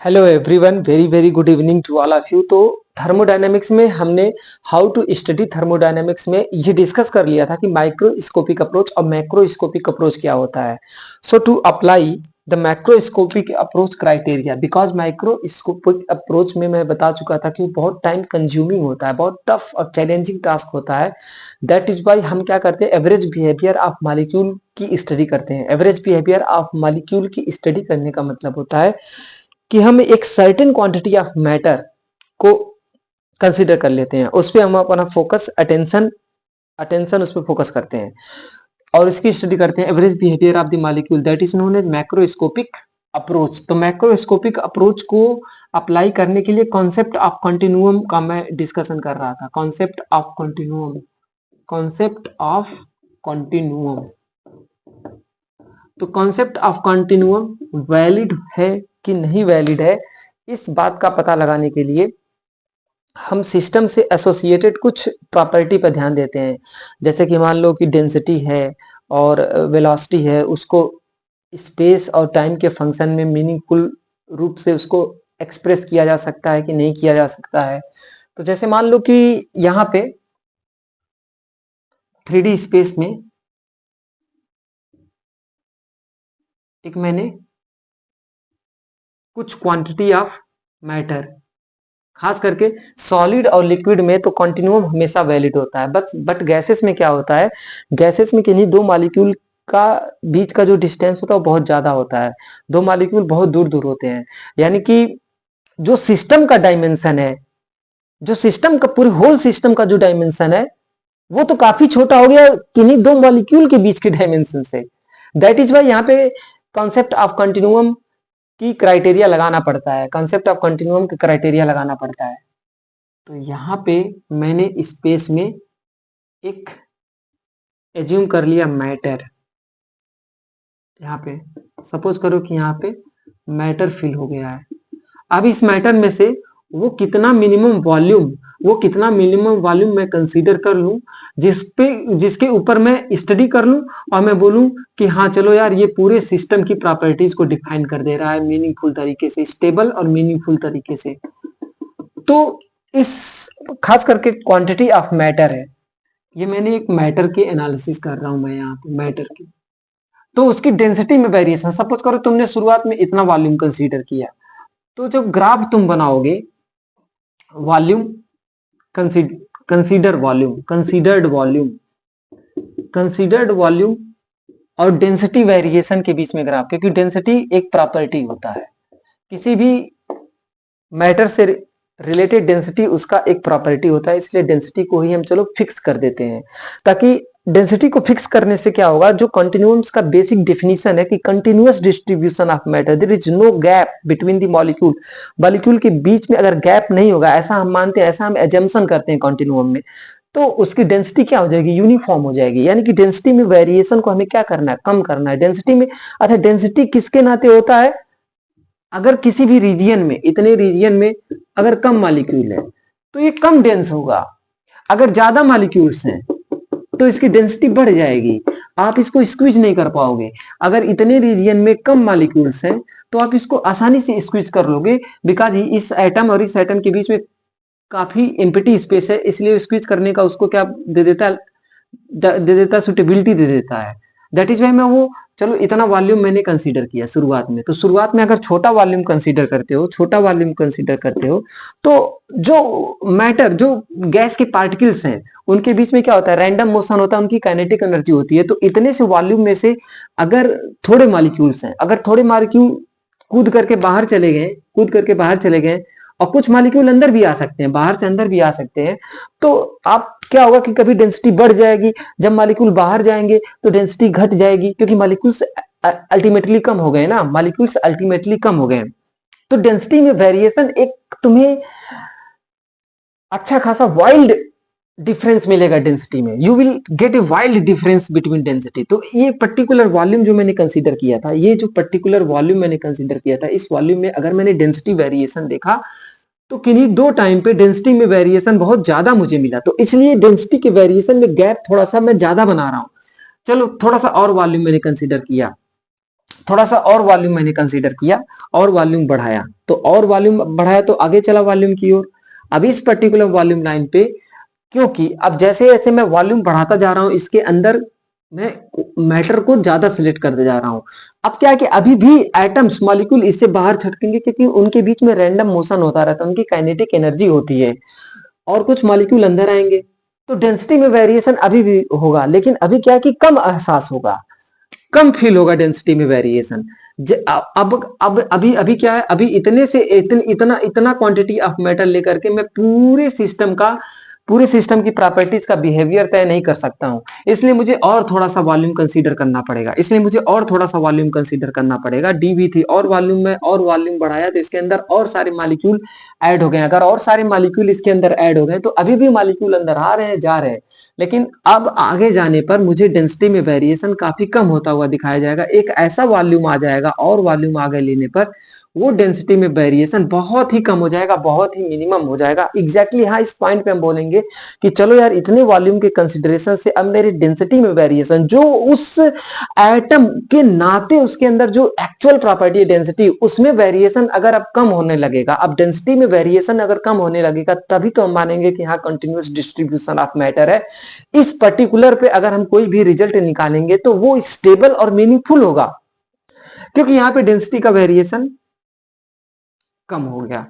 Hello everyone, very very good evening to all of you. तो thermodynamics में हमने how to study thermodynamics में ये डिस्कस कर लिया था कि माइक्रोस्कोपिक अप्रोच और मैक्रोस्कोपिक अप्रोच क्या होता है। So to apply the macroscopic approach criteria, because microscopic approach में मैं बता चुका था कि बहुत टाइम कंज्यूमिंग होता है, बहुत टफ और चैलेंजिंग टास्क होता है। दैट इज वाई हम क्या करते हैं, एवरेज बिहेवियर ऑफ मॉलिक्यूल की स्टडी करते हैं। एवरेज बिहेवियर ऑफ मॉलिक्यूल की स्टडी करने का मतलब होता है कि हम एक सर्टेन क्वांटिटी ऑफ मैटर को कंसीडर कर लेते हैं, उस पर हम अपना फोकस अटेंशन अटेंशन उस पर फोकस करते हैं और इसकी स्टडी करते हैं average behaviour of the molecule. That is known as macroscopic approach. तो मैक्रोस्कोपिक अप्रोच को अप्लाई करने के लिए कॉन्सेप्ट ऑफ कंटिन्यूअम का मैं डिस्कशन कर रहा था। Concept of continuum. तो कॉन्सेप्ट ऑफ कंटिन्यूअम वैलिड है कि नहीं वैलिड है, इस बात का पता लगाने के लिए हम सिस्टम से एसोसिएटेड कुछ प्रॉपर्टी पर ध्यान देते हैं। जैसे कि मान लो कि डेंसिटी है और वेलोसिटी है, उसको स्पेस और टाइम के फंक्शन में मीनिंगफुल रूप से उसको एक्सप्रेस किया जा सकता है कि नहीं किया जा सकता है। तो जैसे मान लो कि यहाँ पे 3D स्पेस में एक मैंने कुछ क्वांटिटी ऑफ मैटर, खास करके सॉलिड और लिक्विड में तो कंटिन्यूअम हमेशा वैलिड होता है, बट गैसेस में क्या होता है, गैसेस में किन्हीं दो मॉलिक्यूल का बीच का जो डिस्टेंस होता है वो बहुत ज्यादा होता है। दो मॉलिक्यूल बहुत दूर दूर होते हैं, यानी कि जो सिस्टम का डायमेंशन है, जो सिस्टम का पूरे होल सिस्टम का जो डायमेंशन है वो तो काफी छोटा हो गया किन्हीं दो मॉलिक्यूल के बीच के डायमेंशन से। दैट इज वाई यहाँ पे कॉन्सेप्ट ऑफ कंटिन्यूअम की क्राइटेरिया लगाना पड़ता है, कॉन्सेप्ट ऑफ कंटिन्यूअम की क्राइटेरिया लगाना पड़ता है। तो यहाँ पे मैंने स्पेस में एक एज्यूम कर लिया मैटर। यहाँ पे सपोज करो कि यहाँ पे मैटर फिल हो गया है। अब इस मैटर में से वो कितना मिनिमम वॉल्यूम मैं कंसीडर कर लूं, जिसके ऊपर मैं स्टडी कर लूं और मैं बोलूं कि हाँ चलो यार ये पूरे सिस्टम की प्रॉपर्टीज को डिफाइन कर दे रहा है मीनिंगफुल तरीके से, स्टेबल और मीनिंगफुल तरीके से। तो इस खास करके क्वांटिटी ऑफ मैटर है, ये मैंने एक मैटर के एनालिसिस कर रहा हूं मैं यहाँ पे मैटर की। तो उसकी डेंसिटी में वेरिएशन, सपोज करो तुमने शुरुआत में इतना वॉल्यूम कंसीडर किया, तो जब ग्राफ तुम बनाओगे वॉल्यूम कंसीडर्ड वॉल्यूम और डेंसिटी वेरिएशन के बीच में ग्राफ, क्योंकि डेंसिटी एक प्रॉपर्टी होता है किसी भी मैटर से रिलेटेड, डेंसिटी उसका एक प्रॉपर्टी होता है, इसलिए डेंसिटी को ही हम चलो फिक्स कर देते हैं। ताकि डेंसिटी को फिक्स करने से क्या होगा, जो कंटिन्यूअम्स का बेसिक डेफिनेशन है कि continuous distribution of matter, there is no gap between the molecule के बीच में अगर गैप नहीं होगा, ऐसा हम मानते हैं, ऐसा हम एजम्पशन करते हैं कंटिन्यूअम में, तो उसकी डेंसिटी क्या हो जाएगी, यूनिफॉर्म हो जाएगी। यानी कि डेंसिटी में वेरिएशन को हमें क्या करना है, कम करना है डेंसिटी में। अच्छा, डेंसिटी किसके नाते होता है, अगर किसी भी रीजियन में, इतने रीजियन में अगर कम मॉलिक्यूल है तो ये कम डेंस होगा, अगर ज्यादा मॉलिक्यूल्स हैं तो इसकी डेंसिटी बढ़ जाएगी, आप इसको स्क्वीज नहीं कर पाओगे। अगर इतने रीजियन में कम मॉलिक्यूल्स हैं तो आप इसको आसानी से स्क्वीज कर लोगे, बिकॉज इस एटम और इस एटम के बीच में काफी एम्प्टी स्पेस है, इसलिए स्क्वीज करने का उसको क्या दे देता सुटेबिलिटी दे देता है। दैट इज वाई मैं वो चलो इतना वॉल्यूम मैंने कंसीडर किया शुरुआत में। तो शुरुआत में अगर छोटा वॉल्यूम कंसीडर करते हो तो जो मैटर, जो गैस के पार्टिकल्स हैं उनके बीच में क्या होता है, रैंडम मोशन होता है, उनकी काइनेटिक एनर्जी होती है। तो इतने से वॉल्यूम में से अगर थोड़े मॉलिक्यूल्स हैं, अगर थोड़े मॉलिक्यूल कूद करके बाहर चले गए और कुछ मॉलिक्यूल अंदर भी आ सकते हैं, बाहर से अंदर भी आ सकते हैं, तो आप क्या होगा कि कभी डेंसिटी बढ़ जाएगी, जब मॉलिक्यूल बाहर जाएंगे तो डेंसिटी घट जाएगी, क्योंकि मॉलिक्यूल्स अल्टीमेटली कम हो गए। तो डेंसिटी में वेरिएशन एक तुम्हें अच्छा खासा वाइल्ड डिफरेंस मिलेगा डेंसिटी में, you will get a wild difference between density. तो ये पर्टिकुलर वॉल्यूम जो मैंने कंसीडर किया था, इस वॉल्यूम में अगर मैंने डेंसिटी वेरिएशन देखा तो किन्हीं दो टाइम पे डेंसिटी में वेरिएशन बहुत ज्यादा मुझे मिला, तो इसलिए डेंसिटी के वेरिएशन में गैप थोड़ा सा मैं ज्यादा बना रहा हूं। चलो थोड़ा सा और वॉल्यूम मैंने कंसीडर किया, थोड़ा सा और वॉल्यूम मैंने कंसीडर किया और वॉल्यूम बढ़ाया, तो और वॉल्यूम बढ़ाया तो आगे चला वॉल्यूम की ओर। अब इस पर्टिकुलर वॉल्यूम लाइन पे, क्योंकि अब जैसे जैसे मैं वॉल्यूम बढ़ाता जा रहा हूं, इसके अंदर मैं मैटर को ज्यादा सिलेक्ट करते जा रहा हूं। अब क्या है कि अभी भी एटम्स मॉलिक्यूल इससे बाहर छटकेंगे, क्योंकि उनके बीच में रैंडम मोशन होता रहता है, उनकी काइनेटिक एनर्जी होती है, और कुछ मॉलिक्यूल अंदर आएंगे, तो डेंसिटी में वेरिएशन अभी भी होगा, लेकिन अभी क्या है कि कम एहसास होगा, कम फील होगा डेंसिटी में वेरिएशन। अब अभी अभी क्या है, अभी इतने से इतना इतना क्वांटिटी ऑफ मेटल लेकर के मैं पूरे सिस्टम की प्रॉपर्टीज का बिहेवियर तय नहीं कर सकता हूं, इसलिए मुझे और थोड़ा सा वॉल्यूम कंसीडर करना पड़ेगा, इसलिए मुझे और थोड़ा सा वॉल्यूम कंसीडर करना पड़ेगा। डीवी थी और वॉल्यूम में और वॉल्यूम बढ़ाया तो इसके अंदर और सारे मॉलिक्यूल ऐड हो गए। अगर और सारे मॉलिक्यूल इसके अंदर ऐड हो गए तो अभी भी मॉलिक्यूल अंदर आ रहे हैं, जा रहे हैं, लेकिन अब आगे जाने पर मुझे डेंसिटी में वेरिएशन काफी कम होता हुआ दिखाया जाएगा। एक ऐसा वॉल्यूम आ जाएगा और वॉल्यूम आगे लेने पर वो डेंसिटी में वेरिएशन बहुत ही कम हो जाएगा, बहुत ही मिनिमम हो जाएगा। एग्जैक्टली हाँ, इस पॉइंट पे हम बोलेंगे कि चलो यार, इतने वॉल्यूम के कंसिडरेशन से अब मेरी डेंसिटी में वेरिएशन, जो उस एटम के नाते उसके अंदर जो एक्चुअल प्रॉपर्टी है डेंसिटी, उसमें वेरिएशन अगर अब कम होने लगेगा, अब डेंसिटी में वेरिएशन अगर कम होने लगेगा, तभी तो हम मानेंगे कि हाँ कंटिन्यूअस डिस्ट्रीब्यूशन ऑफ मैटर है। इस पर्टिकुलर पे अगर हम कोई भी रिजल्ट निकालेंगे तो वो स्टेबल और मीनिंगफुल होगा, क्योंकि यहाँ पे डेंसिटी का वेरिएशन कम हो गया,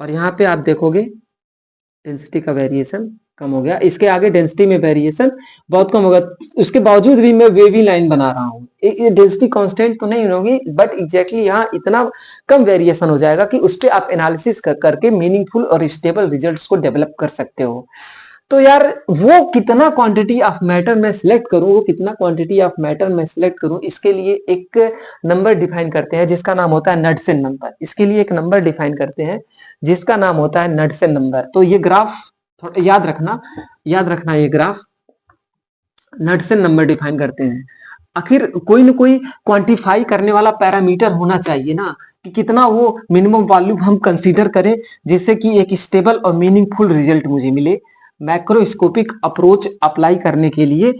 और यहाँ पे आप देखोगे डेंसिटी का वेरिएशन कम हो गया, इसके आगे डेंसिटी में वेरिएशन बहुत कम होगा। उसके बावजूद भी मैं वेवी लाइन बना रहा हूँ, ये डेंसिटी कांस्टेंट तो नहीं होगी, बट एग्जैक्टली यहाँ इतना कम वेरिएशन हो जाएगा कि उस पर आप एनालिसिस करके मीनिंगफुल और स्टेबल रिजल्ट्स को डेवलप कर सकते हो। तो यार, वो कितना क्वांटिटी ऑफ मैटर मैं सिलेक्ट करूं, वो कितना क्वांटिटी ऑफ मैटर मैं सिलेक्ट करूं, इसके लिए एक नंबर डिफाइन करते हैं जिसका नाम होता है नड्सन नंबर। इसके लिए एक नंबर डिफाइन करते हैं जिसका नाम होता है नड्सन नंबर। तो ये ग्राफ थोड़ा याद रखना ये ग्राफ नड्सन नंबर डिफाइन करते हैं। आखिर कोई ना कोई क्वांटिफाई करने वाला पैरामीटर होना चाहिए ना, कि कितना वो मिनिमम वॉल्यूम हम कंसीडर करें जिससे कि एक स्टेबल और मीनिंगफुल रिजल्ट मुझे मिले। मैक्रोस्कोपिक अप्रोच अप्लाई करने के लिए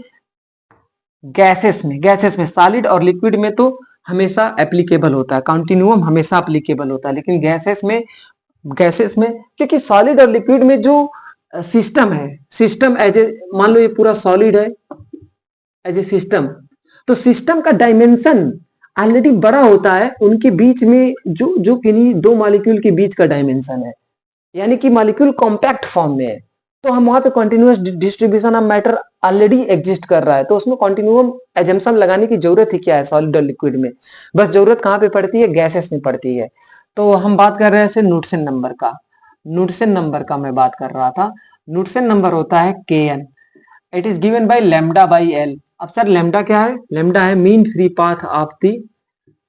गैसेस में सॉलिड और लिक्विड में तो हमेशा एप्लीकेबल होता है, कंटिन्यूअम हमेशा एप्लीकेबल होता है, लेकिन गैसेस में क्योंकि सॉलिड और लिक्विड में जो सिस्टम एज ए, मान लो ये पूरा सॉलिड है एज ए सिस्टम, तो सिस्टम का डायमेंशन ऑलरेडी बड़ा होता है उनके बीच में, जो किन्हीं दो मॉलिक्यूल के बीच का डायमेंशन है, यानी कि मॉलिक्यूल कॉम्पैक्ट फॉर्म में है, तो हम वहां पे continuous distribution of matter already exist कर रहा है, तो उसमें कंटिन्यूअम एजम्पशन लगाने की जरूरत ही क्या है सॉलिड और लिक्विड में। बस जरूरत कहां पे पड़ती है, गैसेस में पड़ती है। तो हम बात कर रहे हैं नुडसन नंबर का, नुडसन नंबर का मैं बात कर रहा था। नुडसन नंबर होता है Kn, it is given by lambda by L. अब सर लैम्डा क्या है, लैम्डा है mean free path of the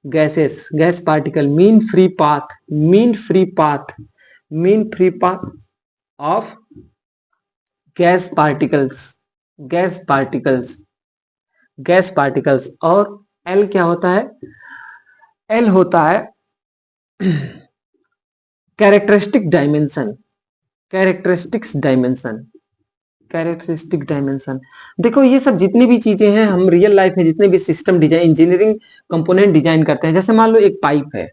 gas particle, mean free path of gas particles. और एल क्या होता है, एल होता है कैरेक्टरिस्टिक डायमेंशन। देखो ये सब जितनी भी चीजें हैं, हम रियल लाइफ में जितने भी system design, engineering component design करते हैं, जैसे मान लो एक पाइप है,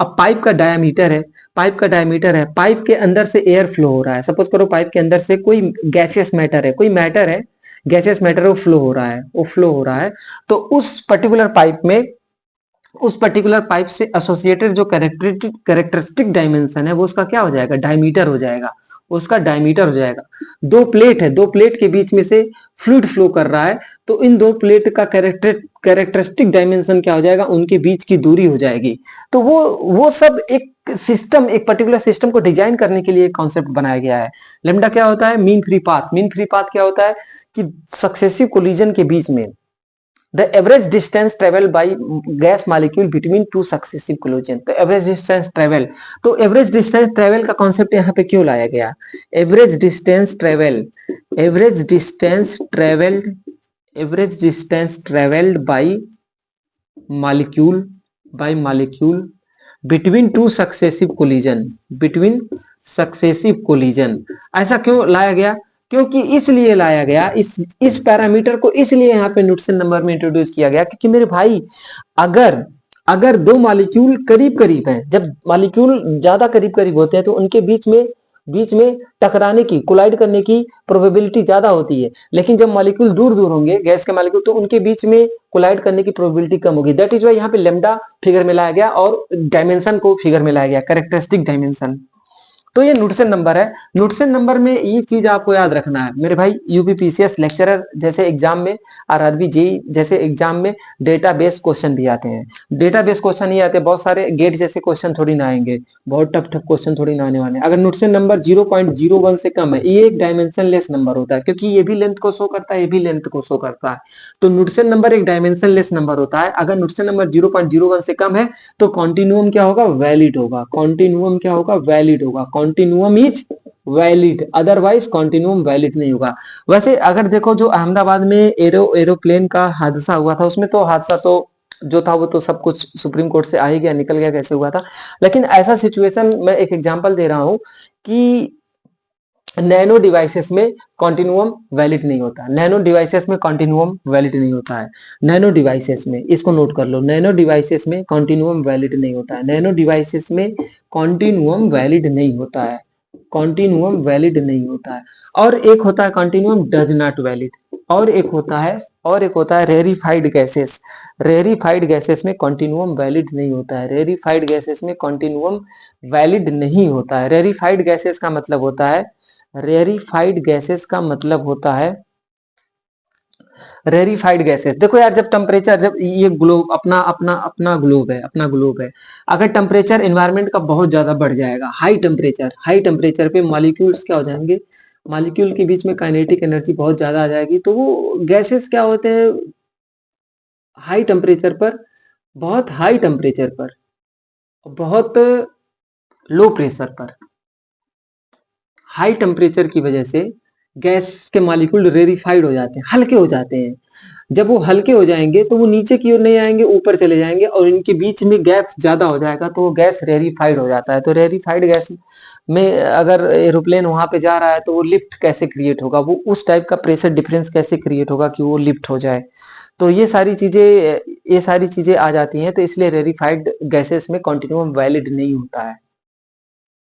अब पाइप का डायमीटर है, पाइप के अंदर से एयर फ्लो हो रहा है, सपोज करो पाइप के अंदर से कोई गैसियस मैटर है, गैसियस मैटर वो फ्लो हो रहा है, तो उस पर्टिकुलर पाइप से एसोसिएटेड जो कैरेक्टरिस्टिक डायमेंशन है वो उसका क्या हो जाएगा, डायमीटर हो जाएगा, दो प्लेट के बीच में से फ्लूइड फ्लो कर रहा है, तो इन दो प्लेट का कैरेक्टरिस्टिक डायमेंशन क्या हो जाएगा, उनके बीच की दूरी हो जाएगी। तो वो सब एक पर्टिकुलर सिस्टम को डिजाइन करने के लिए कॉन्सेप्ट बनाया गया है। लैम्डा क्या होता है, मीन फ्री पाथ क्या होता है कि सक्सेसिव कोलिजन के बीच में the average distance traveled by gas molecule between two successive collision। तो average distance travel का कॉन्सेप्ट यहाँ पे क्यों लाया गया, average distance traveled by molecule between two successive collision, ऐसा क्यों लाया गया, क्योंकि इसलिए लाया गया, इस पैरामीटर को इसलिए यहाँ पे न्यूटन नंबर में इंट्रोड्यूस किया गया, क्योंकि मेरे भाई अगर अगर दो मॉलिक्यूल करीब करीब हैं, जब मॉलिक्यूल ज्यादा करीब करीब होते हैं तो उनके बीच में टकराने की, कोलाइड करने की प्रोबेबिलिटी ज्यादा होती है। लेकिन जब मॉलिक्यूल दूर दूर होंगे, गैस के मॉलिक्यूल, तो उनके बीच में कोलाइड करने की प्रोबेबिलिटी कम होगी। दैट इज वाई यहाँ पे लेमडा फिगर में लाया गया और डायमेंशन को फिगर में लाया गया, कैरेक्टरिस्टिक डायमेंशन। तो ये न्यूटन नंबर है। न्यूटन नंबर में ये चीज आपको याद रखना है मेरे भाई, यूपीपीसीएस लेक्चरर जैसे एग्जाम में, आरआरबी जेई जैसे एग्जाम में डेटाबेस क्वेश्चन भी आते हैं। डेटाबेस क्वेश्चन ही आते हैं, बहुत सारे गेट जैसे क्वेश्चन थोड़ी ना आएंगे, बहुत टफ टफ क्वेश्चन थोड़ी ना आने वाले। अगर न्यूटन नंबर 0.01 से कम है, ये एक डायमेंशनलेस नंबर होता है, क्योंकि ये भी लेंथ को शो करता है, ये भी लेंथ को शो करता है। तो न्यूटन नंबर एक डायमेंशनलेस नंबर होता है। अगर न्यूटन नंबर 0.01 से कम है तो कॉन्टिन्यूअम क्या होगा, वैलिड होगा। कॉन्टिन्यूअम क्या होगा, वैलिड होगा। कॉन्टिन्यूअम इज वैलिड, अदरवाइज कॉन्टिन्यूअम वैलिड नहीं होगा। वैसे अगर देखो, जो अहमदाबाद में एरोप्लेन का हादसा हुआ था, उसमें तो हादसा तो जो था वो तो सब कुछ सुप्रीम कोर्ट से आ ही गया, निकल गया कैसे हुआ था। लेकिन ऐसा सिचुएशन, मैं एक एग्जांपल दे रहा हूं कि नैनो डिवाइसेस में कॉन्टिन्यूअम वैलिड नहीं होता। नैनो डिवाइसेस में कॉन्टिन्यूअम वैलिड नहीं होता है। नैनो डिवाइसेस में, इसको नोट कर लो, नैनो डिवाइसेस में कॉन्टिन्यूअम वैलिड नहीं होता है। नैनो डिवाइसेस में कॉन्टिन्यूअम वैलिड नहीं होता है। कॉन्टिन्यूअम वैलिड नहीं होता है। और एक होता है कॉन्टिन्यूअम डज नॉट वैलिड, और एक होता है रेरिफाइड गैसेस। रेरिफाइड गैसेस में कॉन्टिन्यूअम वैलिड नहीं होता है। रेरिफाइड गैसेस में कॉन्टिन्यूअम वैलिड नहीं होता है। रेरिफाइड गैसेस का मतलब होता है, रेरिफाइड गैसेस का मतलब होता है, रेरिफाइड गैसेस, देखो यार, जब टेम्परेचर, जब ये ग्लोब अपना अपना अपना ग्लोब है, अगर टेम्परेचर एनवायरनमेंट का बहुत ज्यादा बढ़ जाएगा, हाई टेम्परेचर पे मॉलिक्यूल्स क्या हो जाएंगे, मॉलिक्यूल के बीच में काइनेटिक एनर्जी बहुत ज्यादा आ जाएगी, तो वो गैसेस क्या होते हैं, हाई टेम्परेचर पर, बहुत हाई टेम्परेचर पर, बहुत लो प्रेशर पर, हाई टेम्परेचर की वजह से गैस के मॉलिक्यूल रेरिफाइड हो जाते हैं, हल्के हो जाते हैं। जब वो हल्के हो जाएंगे तो वो नीचे की ओर नहीं आएंगे, ऊपर चले जाएंगे, और इनके बीच में गैप ज्यादा हो जाएगा, तो वो गैस रेरिफाइड हो जाता है। तो रेरिफाइड गैस में अगर एरोप्लेन वहां पे जा रहा है तो वो लिफ्ट कैसे क्रिएट होगा, वो उस टाइप का प्रेशर डिफरेंस कैसे क्रिएट होगा कि वो लिफ्ट हो जाए। तो ये सारी चीजें आ जाती हैं, तो इसलिए रेरिफाइड गैसेस में कॉन्टिन्यूअम वैलिड नहीं होता है।